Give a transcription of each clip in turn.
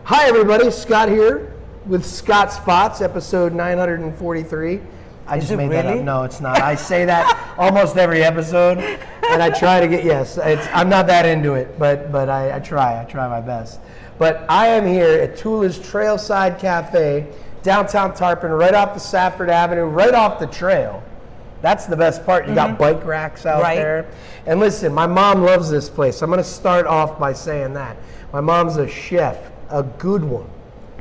Hi everybody, Scott here with Scott Spots, episode 943. I just made that up. No, it's not. I say that almost every episode, and I try to get, I'm not that into it, but I try my best. But I am here at Tula's Trailside Café, downtown Tarpon, right off the Safford Avenue, right off the trail. That's the best part. You got bike racks out there. And listen, my mom loves this place. I'm going to start off by saying that. My mom's a chef, a good one.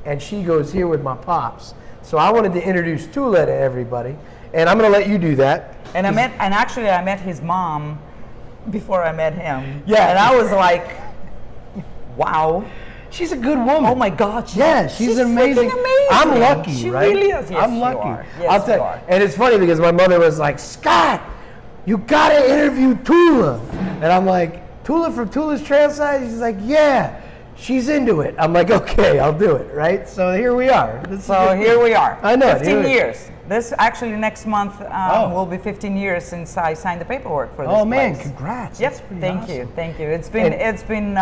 And she goes here with my pops. So I wanted to introduce Tula to everybody. And I'm going to let you do that. And I met his mom before I met him. Yeah. And I was like, wow. She's a good woman. Oh my God. She's amazing. I'm lucky, she right? Really is. Yes, I'm lucky. You are. Yes, I'll tell you are. And it's funny because my mother was like, Scott, you gotta interview Tula. And I'm like, Tula from Tula's Trailside? She's like, yeah, she's into it. I'm like, okay, I'll do it, right? So here we are. Here we are. I know. 15 years. This actually next month will be 15 years since I signed the paperwork for this place. Oh man, congrats. Yep. Thank you. It's been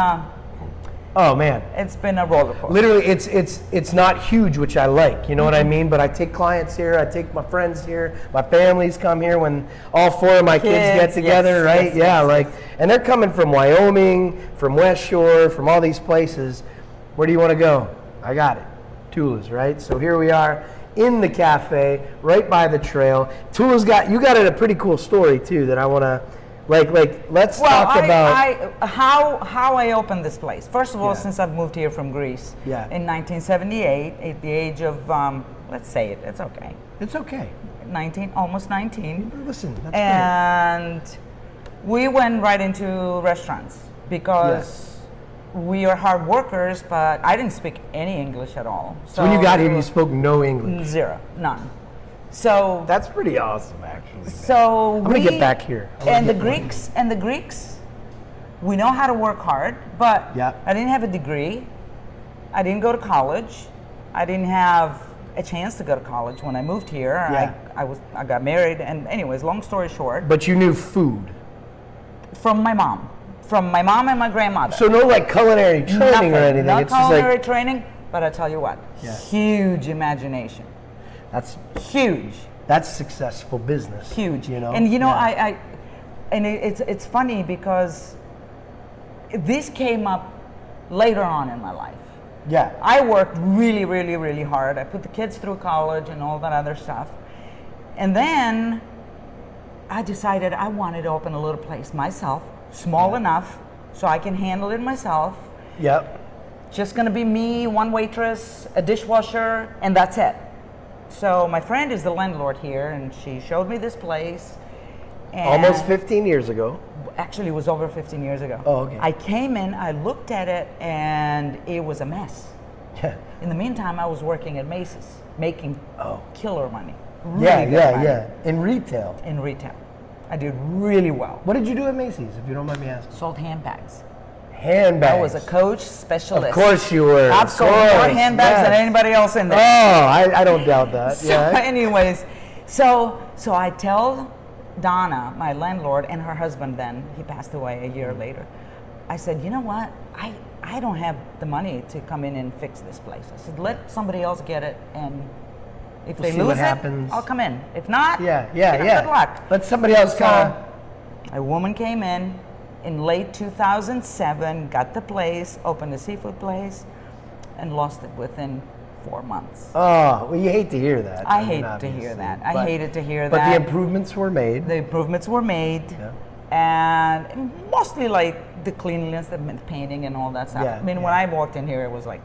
oh man, it's been a roller coaster. Literally, it's not huge, which I like. You know what I mean? But I take clients here. I take my friends here. My families come here when all four of my kids get together, right? And they're coming from Wyoming, from West Shore, from all these places. Where do you want to go? I got it. Tula's, right? So here we are in the cafe, right by the trail. Tula's you got it a pretty cool story too that I want to. Let's talk about how I opened this place. First of all, since I've moved here from Greece in 1978, at the age of, let's say it, it's okay. It's okay. Almost 19. Listen, that's and we went right into restaurants because we are hard workers, but I didn't speak any English at all. So when you got here, you spoke no English? Zero, none. So that's pretty awesome, actually. So I'm gonna get back here. And the Greeks, we know how to work hard, but I didn't have a degree. I didn't go to college. I didn't have a chance to go to college when I moved here. I got married, and anyways, long story short. But you knew food from my mom, and my grandmother. So no culinary training or anything. Not culinary training, but I tell you what, huge imagination. That's huge. That's successful business. Huge. You know. And it's funny because this came up later on in my life. Yeah. I worked really, really, really hard. I put the kids through college and all that other stuff. And then I decided I wanted to open a little place myself, small enough so I can handle it myself. Yep. Just gonna be me, one waitress, a dishwasher, and that's it. So my friend is the landlord here, and she showed me this place. And almost 15 years ago. Actually, it was over 15 years ago. Oh, okay. I came in, I looked at it, and it was a mess. Yeah. In the meantime, I was working at Macy's, making killer money. Yeah. In retail. In retail. I did really well. What did you do at Macy's, if you don't mind me asking? Sold handbags. Handbags. I was a Coach specialist. Of course you were. I've sold more handbags than anybody else in there. Oh, I don't doubt that. So anyways, so I tell Donna, my landlord, and her husband then, he passed away a year later. I said, you know what? I don't have the money to come in and fix this place. I said, let somebody else get it, and if they lose it, I'll come in. If not, good luck. Let somebody else come. A woman came in late 2007, got the place, opened a seafood place, and lost it within 4 months. Oh, well, you hate to hear that. I hated to hear that. But the improvements were made. And mostly like the cleanliness, the painting, and all that stuff. I mean, when I walked in here, it was like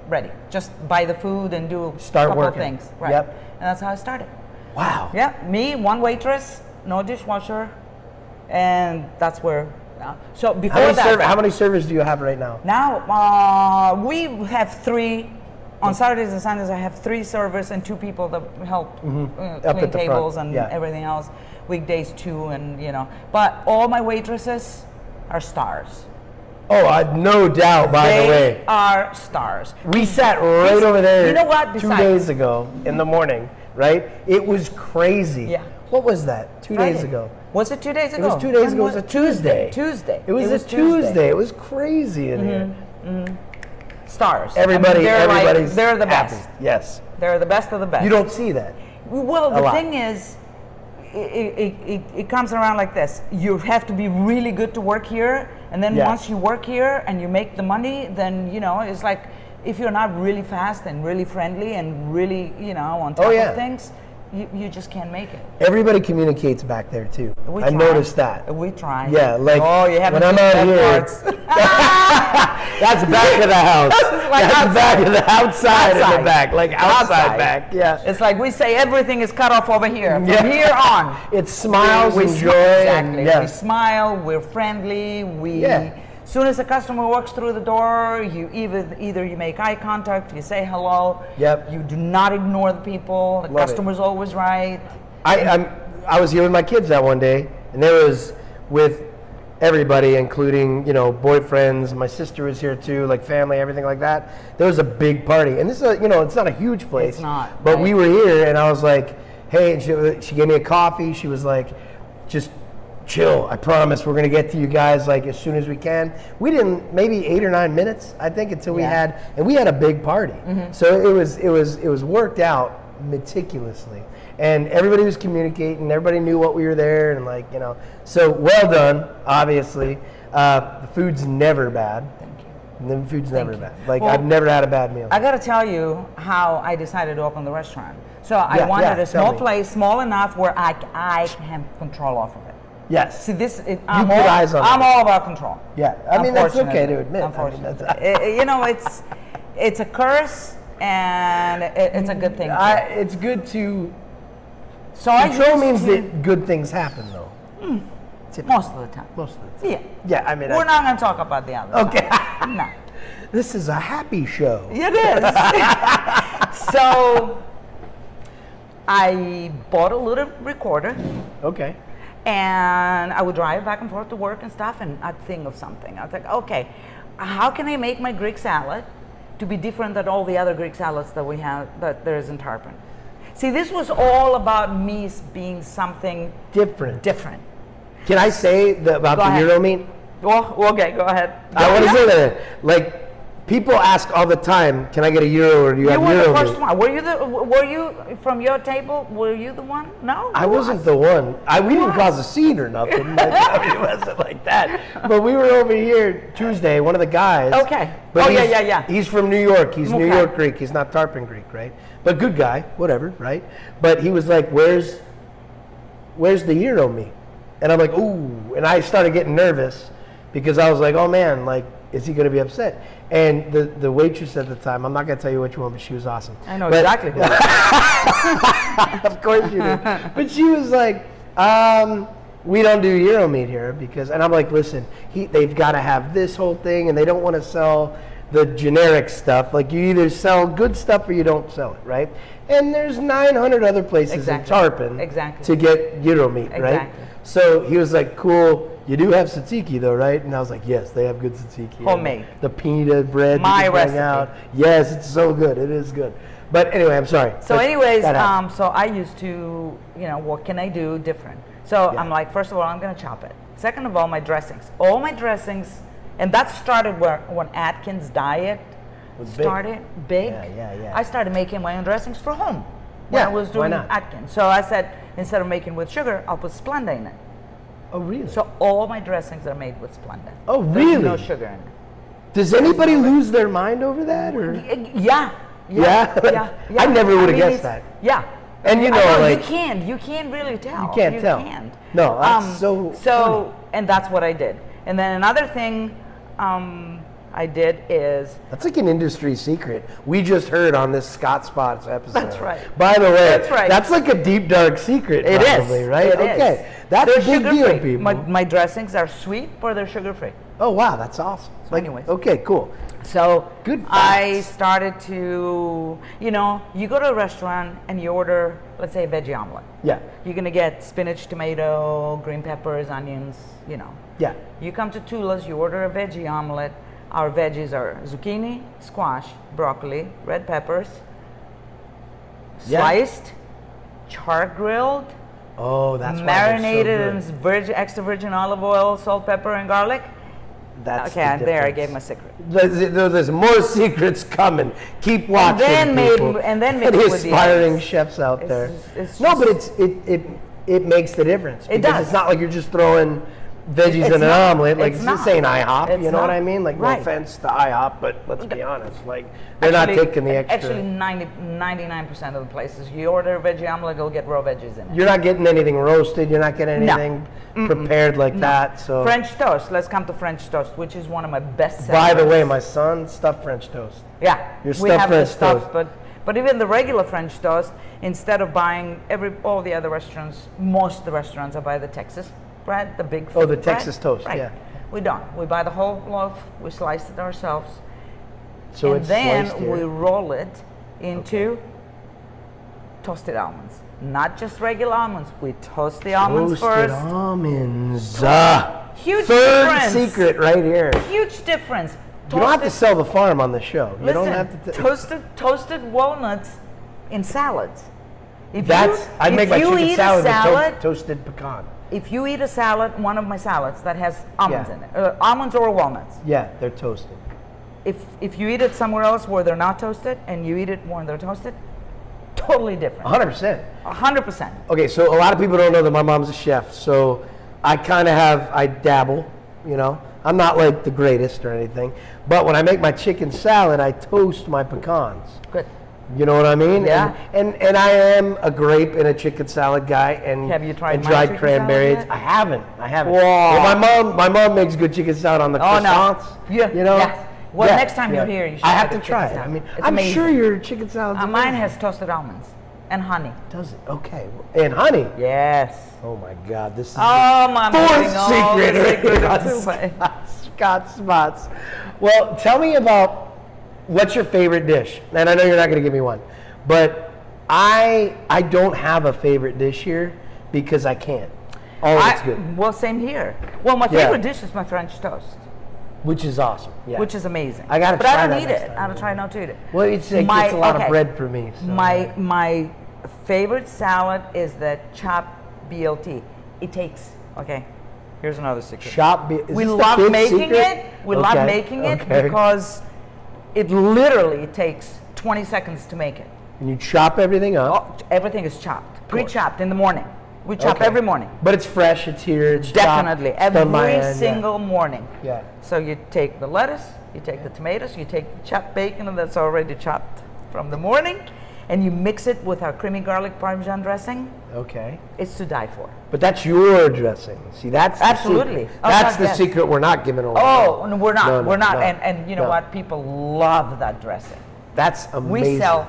ready. Just buy the food and do a couple of things. Right. Yep. And that's how I started. Wow. Yeah, me, one waitress, no dishwasher, and that's where. So before how many servers do you have right now? Now we have 3. On Saturdays and Sundays, I have 3 servers and 2 people that help clean tables and everything else. Weekdays 2, and But all my waitresses are stars. Oh, no doubt. By the way, they are stars. We sat right over there. You know what? 2 days ago in the morning, right? It was crazy. Yeah. What was that? 2 days ago. Was it 2 days ago? It was 2 days ago. It was a Tuesday. Tuesday. It was a Tuesday. It was crazy in here. stars. Everybody, everybody's they're the happy. best. Yes. They're the best of the best. You don't see that. Well, the thing is, it comes around like this. You have to be really good to work here, and then once you work here and you make the money, then it's like if you're not really fast and really friendly and really on top of things, you just can't make it. Everybody communicates back there too. I noticed that. We try. Yeah, like you haven't when I'm out here. That's back of the house. That's back of the outside in the back, like outside back. Yeah. It's like we say everything is cut off over here. From here on, it's smiles and joy. Exactly. We smile. We're friendly. As soon as a customer walks through the door, you either you make eye contact, you say hello. Yep. You do not ignore the people. The customer's always right. I was here with my kids that one day, and there was with everybody, including boyfriends. My sister was here too, like family, everything like that. There was a big party, and this is it's not a huge place. It's not. But we were here, and I was like, hey, and she gave me a coffee. She was like, just chill. I promise we're gonna get to you guys like as soon as we can. We didn't maybe 8 or 9 minutes, I think, until we had a big party. So it was worked out meticulously, and everybody was communicating. Everybody knew what we were there, and so well done. Obviously, the food's never bad. Thank you. The food's never bad. Like I've never had a bad meal. I got to tell you how I decided to open the restaurant. So I wanted a small place, small enough where I have control off of it. Yes. See, I'm all about control. Yeah, I mean that's okay to admit. Unfortunately, it's a curse, and it's a good thing. It's good to. So control means that good things happen, though. Most of the time. Most of the time. Yeah. Yeah, I mean. We're not going to talk about the other. Okay. No. This is a happy show. It is. So, I bought a little recorder. Okay. And I would drive back and forth to work and stuff, and I'd think of something. I was like, okay, how can I make my Greek salad to be different than all the other Greek salads that there is in Tarpon? See, this was all about me being something different. Can I say about the Euro meat? Well, okay, go ahead. I want to say that, like, people ask all the time, "Can I get a Euro or do you have Euro meat?" You were the first one. Were you from your table? Were you the one? No, I wasn't the one. We didn't cause a scene or nothing. It wasn't like that. But we were over here Tuesday. One of the guys. Okay. But he's from New York. He's New York Greek. He's not Tarpon Greek, right? But good guy, whatever, right? But he was like, "Where's the Euro meat?" And I'm like, "Ooh!" And I started getting nervous because I was like, "Oh man, like, is he going to be upset?" And the waitress at the time, I'm not going to tell you which one, but she was awesome. I know exactly who. Of course you do. But she was like, we don't do Euro meat here because, and I'm like, listen, they've got to have this whole thing, and they don't want to sell the generic stuff. Like, you either sell good stuff or you don't sell it, right? And there's 900 other places in Tarpon to get Euro meat, right? So he was like, cool. You do have tzatziki though, right? And I was like, yes, they have good tzatziki. Homemade. The pita bread. My recipe. Out. Yes, it's so good. It is good. But anyway, I'm sorry. So anyways, so I used to, what can I do different? So I'm like, first of all, I'm going to chop it. Second of all, my dressings. All my dressings, and that started when Atkins' diet started big. Yeah. I started making my own dressings for home when I was doing Atkins. So I said, instead of making with sugar, I'll put Splenda in it. Oh, really? So all my dressings are made with Splenda. Oh, really? There's no sugar in it. Does anybody lose their mind over that? Or? Yeah. I never would have guessed that. Yeah. And you can't really tell. You can't tell. No, that's so funny. And that's what I did. And then another thing I did is... That's like an industry secret. We just heard on this Scott Spots episode. That's right. By the way, that's right. That's like a deep, dark secret, probably, right? It is. That's a big deal, people. My dressings are sweet, but they're sugar-free. Oh, wow, that's awesome. So anyways. Okay, cool. So good facts. I started to, you go to a restaurant and you order, let's say, a veggie omelet. Yeah. You're going to get spinach, tomato, green peppers, onions, Yeah. You come to Tula's, you order a veggie omelet. Our veggies are zucchini, squash, broccoli, red peppers, sliced, char-grilled, oh, that's marinated why they're so good. in extra virgin olive oil, salt, pepper, and garlic. That's okay, the there I difference. gave my secret. There's more secrets coming. Keep watching, people. And then Any mix with the aspiring eggs. chefs out there. It's No, just- but it makes the difference. It because does. It's not like you're just throwing veggies It's in an not. omelet. Like It's this not. ain't IHOP. It's You know what not. I mean? Like Right. no offense to IHOP, but let's be honest. Like they're not taking the extra. Actually, 99% of the places you order a veggie omelet, go get raw veggies in it. You're not getting anything roasted. You're not getting No. anything prepared like that. So French toast. Let's come to French toast, which is one of my best sellers. by the way, my son stuffed French toast. Yeah, Your we stuffed have the French stuff, toast. but even the regular French toast, instead of buying all the other restaurants, most of the restaurants I buy the Texas bread, the big. Oh, the thick Texas bread. toast, Right. yeah. We don't. We buy the whole loaf. We slice it ourselves, So and it's then sliced here. we roll it into toasted almonds. Not just regular almonds. We toast the almonds Roasted first. almonds. Huge Third difference. secret right here. Huge difference. You don't have to sell the farm on the show. You Listen, don't have to. toasted walnuts in salads. If I'd make my you chicken eat salad a with salad, toasted pecan. if you eat a salad, one of my salads that has almonds Yeah. in it, almonds or walnuts. Yeah, they're toasted. If you eat it somewhere else where they're not toasted, and you eat it when they're toasted, totally different. 100%. 100%. Okay, so a lot of people don't know that my mom's a chef, so I kind of I dabble, you know. I'm not like the greatest or anything, but when I make my chicken salad, I toast my pecans. Good. You know what I mean? Yeah. And I am a grape and a chicken salad guy, and Have you tried and my dried chicken cranberries. salad yet? I haven't. Whoa. Well, my mom makes good chicken salad on the Oh, no. croissants. Yeah, You know. yeah. Well, next time you're here, you should I try have the to chicken try it. salad. I mean, It's I'm amazing. sure your chicken salad. Mine has toasted almonds and honey. Does it? Okay. And honey. Yes. Oh my God, this is Oh, my fourth secret secret right of here. Tula. Scott Spots. Well, tell me about what's your favorite dish? And I know you're not going to give me one, but I don't have a favorite dish here because I can't. All of it's good, Well, same here. Well, my Yeah. favorite dish is my French toast, which is awesome. Yeah. which is amazing. I gotta but try I don't that eat next it. time, I don't yeah. try not to eat it. Well, it's a lot of bread for me. So. My favorite salad is the chopped BLT. It takes Here's another secret. We love making it. We love making it because it literally takes 20 seconds to make it. And you chop everything up. Everything is chopped, pre-chopped in the morning. We chop Okay. every morning. But it's fresh. It's here. It's Definitely, chopped, it's done by every hand, single morning. Yeah. So you take the lettuce, you take the tomatoes, you take the chopped bacon that's already chopped from the morning, and you mix it with our creamy garlic Parmesan dressing. Okay. It's to die for. But that's your dressing. See, that's the Absolutely. secret. Oh, That's God, the yes. secret we're not giving away. Oh, no, we're not. No, no, we're not. no, And you know no. what? People love that dressing. That's amazing. We sell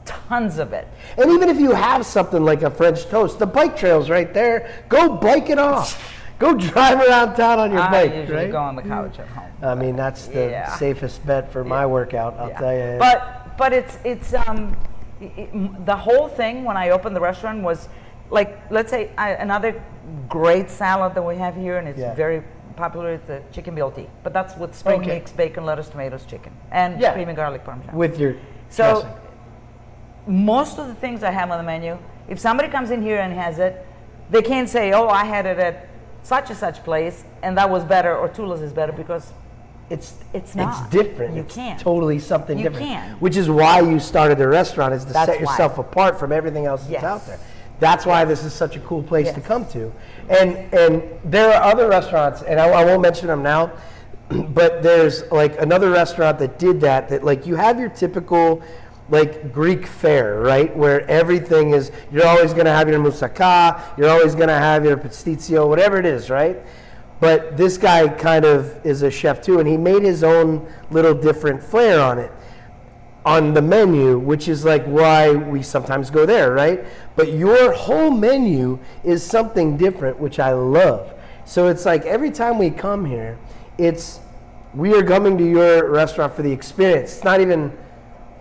tons of it. And even if you have something like a French toast, the bike trail's right there. Go bike it off. Go drive around town on your I bike, usually right? go on the couch at home. I mean, that's the Yeah. safest bet for my workout, I'll Yeah. tell you. But it's the whole thing when I opened the restaurant was like, let's say another great salad that we have here, and it's Yeah. very popular. It's the chicken BLT, but that's with spring Okay. mix, bacon, lettuce, tomatoes, chicken, and Yeah. creamy garlic Parmesan. with your So dressing. most of the things I have on the menu, if somebody comes in here and has it, they can't say, "Oh, I had it at such and such place, and that was better," or Tula's is better, because It's It's not. It's different. You It's can't. totally something You different. can't. Which is why you started the restaurant, is to That's set yourself why. apart from everything else that's Yes. out there. That's why this is such a cool place to Yes. come to. And there are other restaurants, and I won't mention them now, but there's like another restaurant that did that like you have your typical like Greek fare, right? Where everything is, you're always going to have your moussaka, you're always going to have your pastizio, whatever it is, right? But this guy kind of is a chef too, and he made his own little different flair on it, on the menu, which is like why we sometimes go there, right? But your whole menu is something different, which I love. So it's like every time we come here, we are coming to your restaurant for the experience. It's not even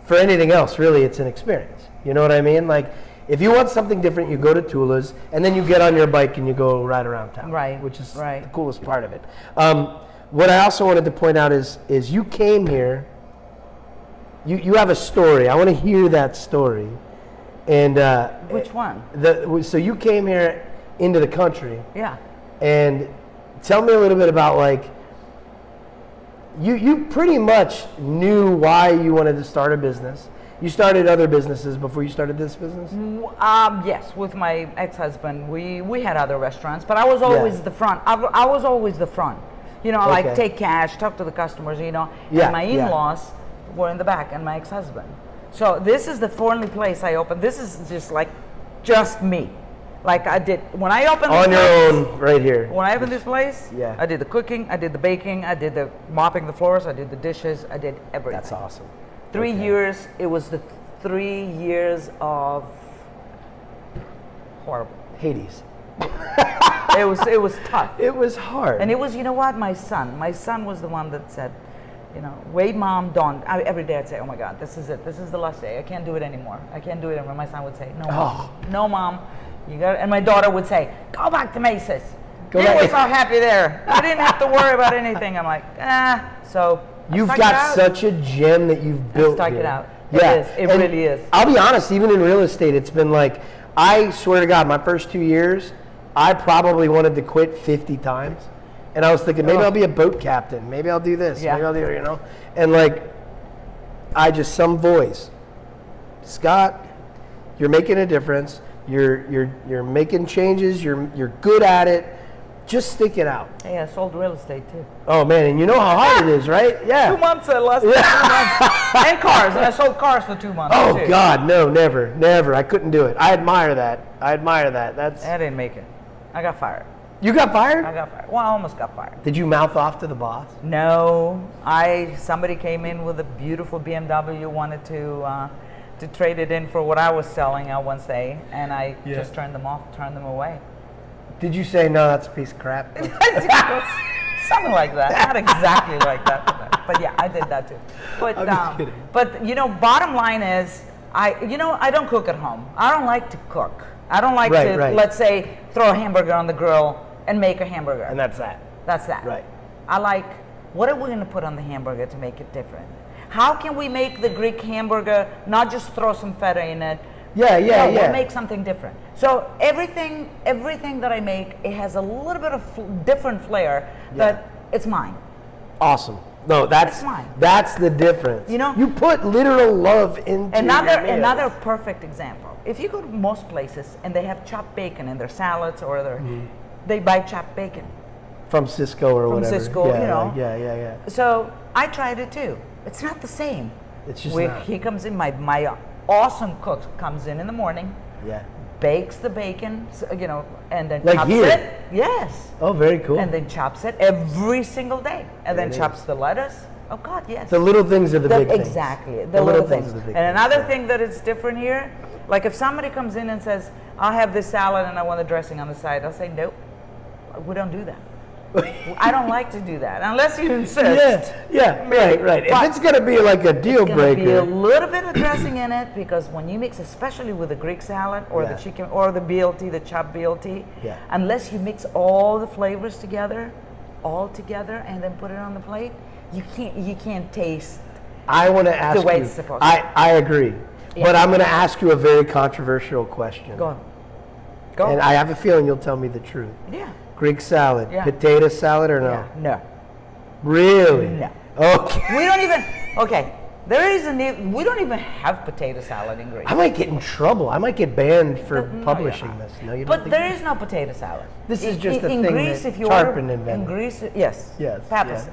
for anything else, really. It's an experience. You know what I mean? Like, if you want something different, you go to Tula's, and then you get on your bike and you go ride around town. Right, Which is right. the coolest part of it. What I also wanted to point out is you came here. You have a story. I want to hear that story. And Which one? so you came here into the country, Yeah. and tell me a little bit about like you pretty much knew why you wanted to start a business. You started other businesses before you started this business? Yes, with my ex-husband, we had other restaurants, but I was always the front. I was always the front. You know, like take cash, talk to the customers, you know. Yeah, and my in-laws were in the back, and my ex-husband. So this is the only place I opened. This is just me. Like I did when I opened on your own right here. When I opened this place, I did the cooking, I did the baking, I did the mopping the floors, I did the dishes, I did everything. That's awesome. 3 years. It was the 3 years of horrible Hades. It was tough. It was hard. And it was, you know what? My son was the one that said, you know, wait, Mom, don't. Every day I'd say, oh my God, this is it. This is the last day. I can't do it anymore. I can't do it anymore. My son would say, no, Mom. No, Mom. You got it. And my daughter would say, go back to Macy's. They were so happy there. I didn't have to worry about anything. I'm like, So you've got such a gem that you've built. Stuck it out. Yeah. It is. It really is. I'll be honest, even in real estate, it's been like, I swear to God, my first 2 years, I probably wanted to quit 50 times. And I was thinking, maybe I'll be a boat captain. Maybe I'll do this. Maybe I'll do, you know. And like, some voice, Scott, you're making a difference. You're making changes. You're good at it. Just stick it out. Hey, I sold real estate too. Oh man, and you know how hard it is, right? Yeah. 2 months at less than 2 months. And cars. And I sold cars for 2 months. Oh God, no, never. I couldn't do it. I admire that. I didn't make it. I got fired. You got fired? I got fired. Well, I almost got fired. Did you mouth off to the boss? No. Somebody came in with a beautiful BMW, wanted to trade it in for what I was selling, I one day, and I just turned them away. Did you say, no, that's a piece of crap? Something like that. Not exactly like that, but yeah, I did that too. But I'm just kidding. But you know, bottom line is, I don't cook at home. I don't like to cook. I don't like let's say, throw a hamburger on the grill and make a hamburger. And that's that. That's that. Right. I like, what are we going to put on the hamburger to make it different? How can we make the Greek hamburger, not just throw some feta in it? We'll make something different. So everything that I make, it has a little bit of different flair, but it's mine. Awesome. No, that's mine. That's the difference. You know, you put literal love into another perfect example. If you go to most places and they have chopped bacon in their salads or they buy chopped bacon from Cisco or whatever. From Cisco, you know. Yeah. So I tried it too. It's not the same. It's just not. He comes in, my awesome cook comes in the morning. Yeah. Bakes the bacon, you know, and then like chops here. it. Yes. Oh, very cool. And then chops it every single day. And then chops the lettuce. Oh God, yes. The little things are the big things. Exactly. The little things. And another thing that is different here, like if somebody comes in and says, I'll have this salad and I want the dressing on the side, I'll say, nope, we don't do that. I don't like to do that unless you insist. Yeah, right. If it's going to be like a deal breaker, it's going to be a little bit of dressing in it, because when you mix, especially with the Greek salad or the chicken or the BLT, the chopped BLT, unless you mix all the flavors together, and then put it on the plate, you can't taste. I want to ask the way you. It's supposed I agree, but I'm going to ask you a very controversial question. Go. And I have a feeling you'll tell me the truth. Yeah. Greek salad, potato salad, or no? Yeah. No. Really? No. Okay. We don't even. Okay. We don't even have potato salad in Greece. I might get in trouble. I might get banned for publishing this. No, you don't. But there is no potato salad. This is just a in thing Greece, that if you Tarpon invented. In Greece, yes. Papasis.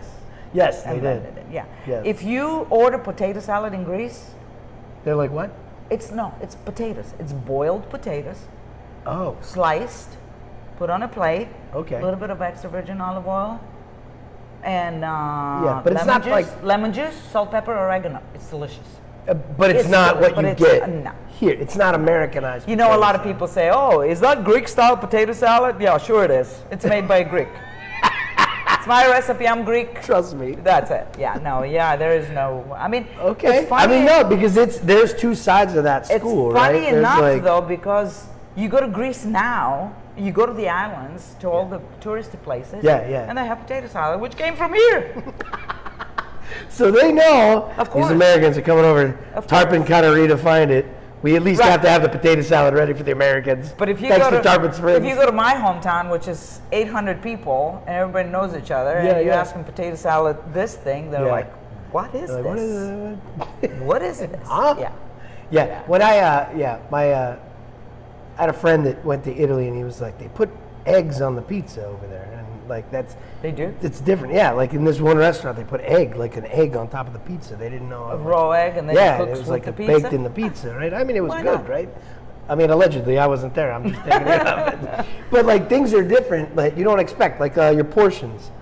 Yes, they did. Yeah. Yes. If you order potato salad in Greece, they're like, what? It's potatoes. It's boiled potatoes. Oh. Sliced, put on a plate. Okay. A little bit of extra virgin olive oil, and but it's not like lemon juice, salt, pepper, oregano. It's delicious. But it's not what you get no. here. It's not Americanized. You know, a lot of people say, "Oh, is that Greek-style potato salad?" Yeah, sure it is. It's made by a Greek. It's my recipe. I'm Greek. Trust me. That's it. Yeah. No. Yeah. There is no. I mean. Okay. It's funny, I mean, no, because there's two sides of that school, right? It's funny enough, though, because you go to Greece now. You go to the islands, to all the touristy places, and they have potato salad, which came from here. So they know of course. these Americans are coming over. Tarpon kind of redefined it. We at least have to have the potato salad ready for the Americans. But if you Thanks go to Tarpon Springs. if you go to my hometown, which is 800 people, and everybody knows each other, and you ask them potato salad, this thing, they're like, "What is this? What is this?" Huh? Yeah. When I had a friend that went to Italy, and he was like, they put eggs on the pizza over there, and like They do? It's different. Yeah, like in this one restaurant, they put an egg on top of the pizza. They didn't know. A raw egg, and then it cooks it was with like the pizza? baked in the pizza, right? I mean, it was Why good, not? right? I mean, allegedly, I wasn't there. I'm just taking it up. But like things are different. Like you don't expect, like your portions.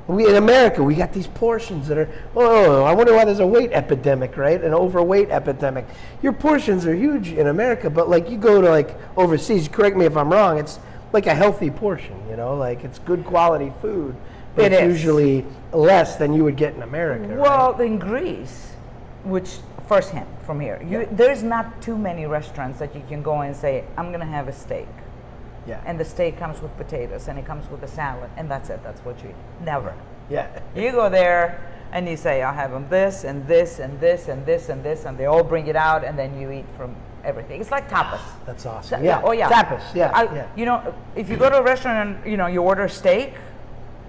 In America, we got these portions that are, I wonder why there's a weight epidemic, right? An overweight epidemic. Your portions are huge in America, but like you go to like overseas, correct me if I'm wrong, it's like a healthy portion, like it's good quality food, but it's usually less than you would get in America. Well, right? in Greece, which, first hint from here, there's not too many restaurants that you can go and say, I'm going to have a steak. Yeah. And the steak comes with potatoes, and it comes with a salad, and that's it. That's what you eat. Never. Yeah. You go there, and you say, I'll have them this, and this, and this, and this, and this, and they all bring it out, and then you eat from everything. It's like tapas. That's awesome. Yeah. Oh, yeah. Tapas, yeah. You know, if you go to a restaurant and, you order steak,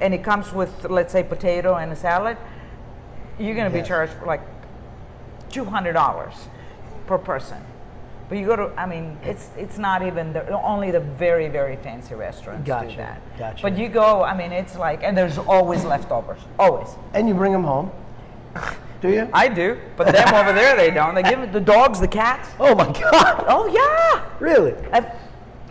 and it comes with, let's say, potato and a salad, you're going to be charged for like $200 per person. But you go to, it's not even, only the very, very fancy restaurants do that. Gotcha. But you go, it's like, and there's always leftovers, always. And you bring them home, do you? I do, but them over there, they don't. They give the dogs, the cats. Oh my God. Oh, yeah. Really?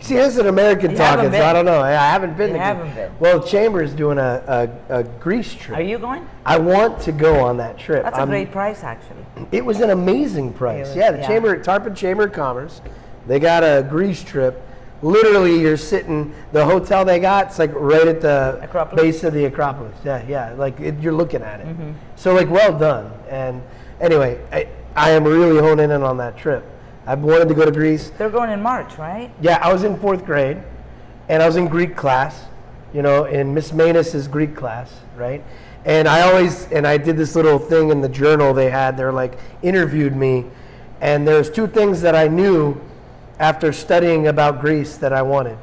See, this is an American talking, so I don't know. I haven't been. You haven't been. Well, Chamber's doing a Greece trip. Are you going? I want to go on that trip. That's a great price, actually. It was an amazing price. Tarpon Chamber of Commerce, they got a Greece trip. Literally, you're sitting, the hotel they got, it's like right at the base of the Acropolis. Yeah, like you're looking at it. Mm-hmm. So like, well done. And anyway, I am really honing in on that trip. I've wanted to go to Greece. They're going in March, right? Yeah, I was in 4th grade, and I was in Greek class, in Miss Manus's Greek class, right? And I did this little thing in the journal they had. They're like, interviewed me, and there's 2 things that I knew after studying about Greece that I wanted.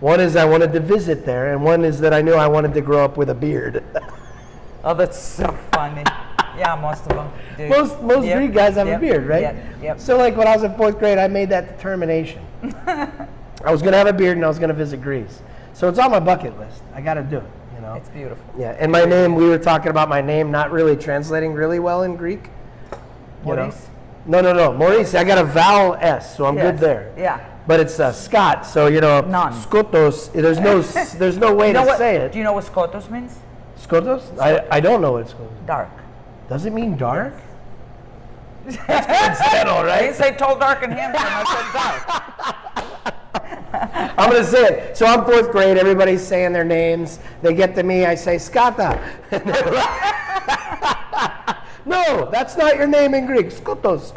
One is I wanted to visit there, and one is that I knew I wanted to grow up with a beard. Oh, that's so funny. Yeah, most of them do. Most Greek guys have a beard, right? Yep. So like when I was in 4th grade, I made that determination. I was going to have a beard and I was going to visit Greece. So it's on my bucket list. I got to do it, It's beautiful. Yeah, and my name, we were talking about my name not really translating really well in Greek. Maurice? No. Maurice, I got a vowel S, so I'm good there. Yeah. But it's Scott, so None. Skotos, there's no way to say it. Do you know what skotos means? Skotos? I don't know what it's called. Dark. Does it mean dark? That's coincidental, I right? didn't say tall, dark, and handsome. I said dark. I'm going to say it. So I'm 4th grade. Everybody's saying their names. They get to me. I say, Skata. No, that's not your name in Greek. Skotos.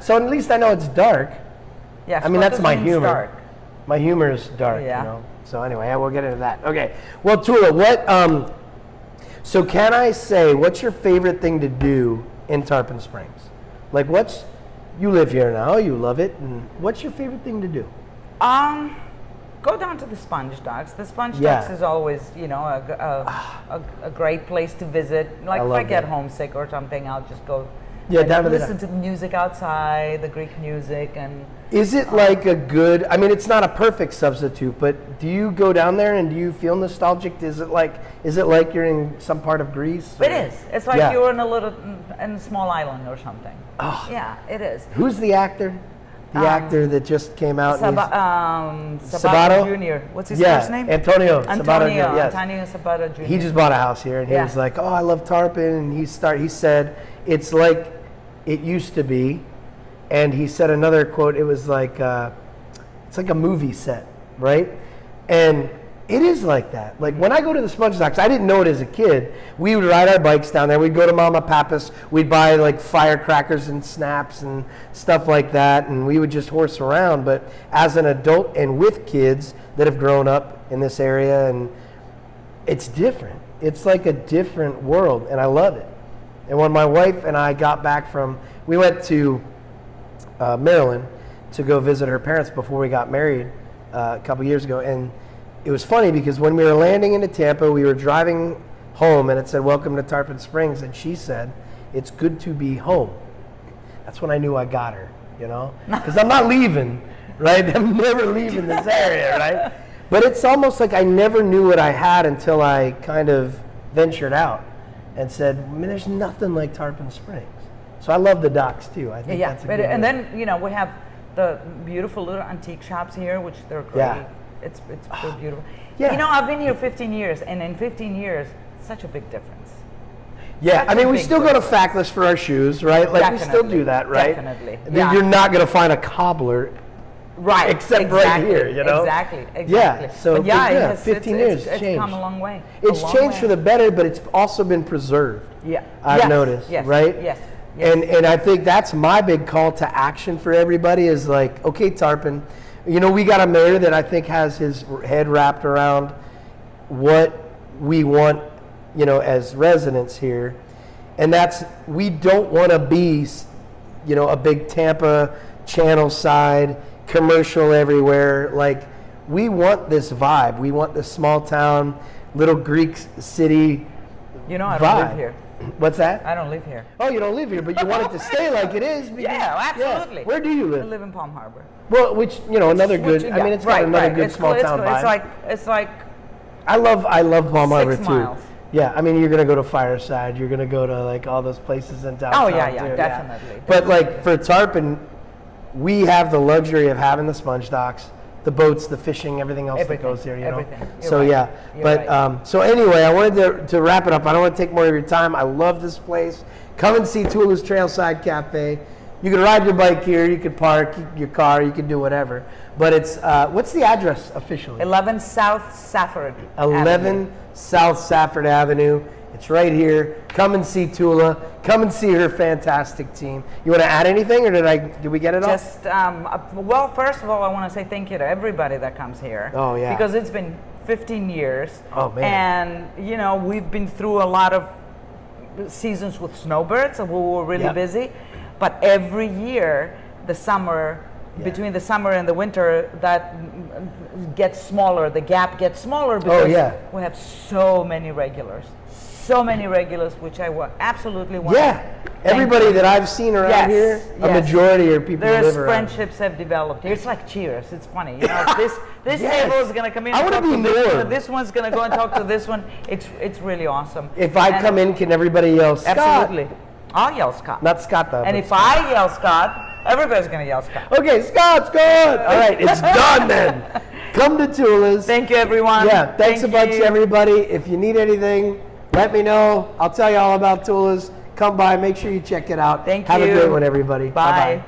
So at least I know it's dark. Yeah, that's my humor. Dark. My humor is dark, Yeah. So anyway, we'll get into that. Okay. Well, Tula, so can I say, what's your favorite thing to do in Tarpon Springs? Like you live here now, you love it, and what's your favorite thing to do? Go down to the Sponge Docks. The Sponge Docks is always, a great place to visit. Like if I get homesick or something, I'll just go down to listen to the music outside, the Greek music, and. Is it like a good? I mean, it's not a perfect substitute, but do you go down there and do you feel nostalgic? Is it like you're in some part of Greece? It is. It's like you're in a small island or something. Oh. Yeah, it is. Who's the actor? The actor that just came out. Sabato Jr. What's his first name? Antonio Sabato Jr. Yes. Antonio Sabato Jr. He just bought a house here, and he was like, "Oh, I love Tarpon." And he said, "It's like it used to be." And he said another quote. It was like, "It's like a movie set, right?" And it is like that. Like when I go to the Sponge Docks, I didn't know it as a kid. We would ride our bikes down there. We'd go to Mama Papa's. We'd buy like firecrackers and snaps and stuff like that, and we would just horse around. But as an adult and with kids that have grown up in this area, and it's different. It's like a different world, and I love it. And when my wife and I got back we went to Maryland to go visit her parents before we got married a couple years ago. And it was funny because when we were landing into Tampa, we were driving home and it said, "Welcome to Tarpon Springs." And she said, "It's good to be home." That's when I knew I got her, you know? Because I'm not leaving, right? I'm never leaving this area, right? But it's almost like I never knew what I had until I kind of ventured out and said, "I mean, there's nothing like Tarpon Springs." So I love the docks too. I think that's a good and one. then, you know, we have the beautiful little antique shops here, which they're great. Yeah. It's so beautiful. Yeah. You know, I've been here 15 years, and in 15 years, such a big difference. Yeah, Such I a mean, we big still go to difference. Factless for our shoes, right? Like, we still do that, right? Definitely. Then you're not going to find a cobbler, right, except right here, you know? Exactly. Yeah, so But yeah, yeah, it's 15 years, it's changed. come a long way. It's changed for the better, but it's also been preserved. Yeah. I've noticed, yes, right? Yes. And I think that's my big call to action for everybody is like, okay, Tarpon, you know, we got a mayor that I think has his head wrapped around what we want, you know, as residents here. And that's, we don't want to be, you know, a big Tampa channel side, commercial everywhere. Like, we want this vibe. We want this small town, little Greek city You know, I vibe. don't live here. What's that? I don't live here. Oh, you don't live here, but you want it to stay like it is. Because, Yeah, absolutely. Where do you I live? live in Palm Harbor. Well, which, you know, another good, Which- I mean, yeah, it's got another good It's small cool. town vibe. It's like I love Palm Harbor 6 too. miles. Yeah, I mean, you're gonna go to Fireside. You're gonna go to like all those places in downtown. Oh, yeah, too, definitely, But like for Tarpon, we have the luxury of having the sponge docks, the boats, the fishing, everything else Everything, that goes there. You know. everything. You're So right. yeah, You're but right. so anyway, I wanted to wrap it up. I don't want to take more of your time. I love this place. Come and see Tula's Trailside Café. You can ride your bike here. You could park your car. You can do whatever. But it's what's the address officially? 11 South Safford 11 Avenue. South Safford Avenue. It's right here. Come and see Tula. Come and see her fantastic team. You want to add anything, or did we get it all? Just, well, first of all, I want to say thank you to everybody that comes here. Oh, yeah. Because it's been 15 years. Oh, man. And, you know, we've been through a lot of seasons with snowbirds, and we were really Yep. busy. But every year, the summer, between the summer and the winter, that gets smaller. The gap gets smaller because we have so many regulars. So many regulars, which I absolutely want. Yeah. Everybody that I've seen around here, a majority are people who There's live around. friendships have developed here. It's like Cheers. It's funny. You know, this Yes. table is gonna come in. I and wanna talk be to this more. one. This one's gonna go and talk to this one. It's really awesome. If I come in, can everybody yell Scott? Absolutely. I'll yell Scott. Not Scott though. And but if I yell Scott, everybody's gonna yell Scott. okay, Scott. All right, it's done then. Come to Tula's. Thank you, everyone. Yeah, thanks Thank a bunch, you. everybody. If you need anything, let me know. I'll tell you all about Tula's. Come by. Make sure you check it out. Thank Have you. a great one, everybody. Bye. Bye-bye.